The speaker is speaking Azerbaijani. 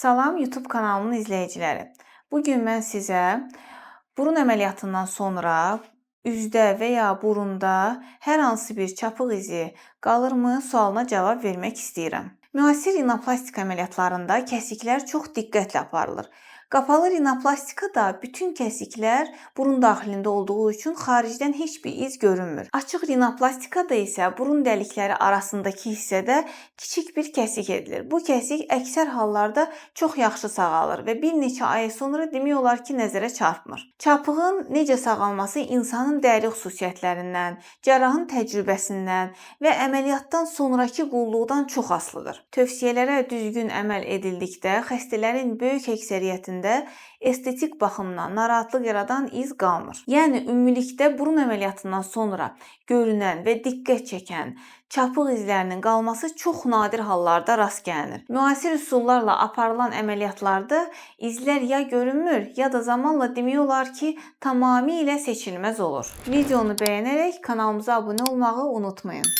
Salam YouTube kanalımın izləyiciləri. Bugün mən sizə burun əməliyyatından sonra üzdə və ya burunda hər hansı bir çapıq izi qalırmı sualına cavab vermək istəyirəm. Müasir rinoplastika əməliyyatlarında kəsiklər çox diqqətlə aparılır. Qapalı rinoplastikada bütün kəsiklər burun daxilində olduğu üçün xaricdən heç bir iz görünmür. Açıq rinoplastikada isə burun dəlikləri arasındakı hissədə kiçik bir kəsik edilir. Bu kəsik əksər hallarda çox yaxşı sağalır və bir neçə ay sonra demək olar ki, nəzərə çarpmır. Çapığın necə sağalması insanın dəri xüsusiyyətlərindən, cərrahın təcrübəsindən və əməliyyatdan sonrakı qulluqdan çox asılıdır. Tövsiyələrə düzgün əməl edildikdə xəstələrin böyük əksəriyyətində estetik baxımdan narahatlıq yaradan iz qalmır. Yəni ümumilikdə burun əməliyyatından sonra görünən və diqqət çəkən çapıq izlərinin qalması çox nadir hallarda rast gəlinir. Müasir üsullarla aparılan əməliyyatlarda izlər ya görünmür, ya da zamanla demək olar ki, tamamilə seçilməz olur. Videonu bəyənərək kanalımıza abunə olmağı unutmayın.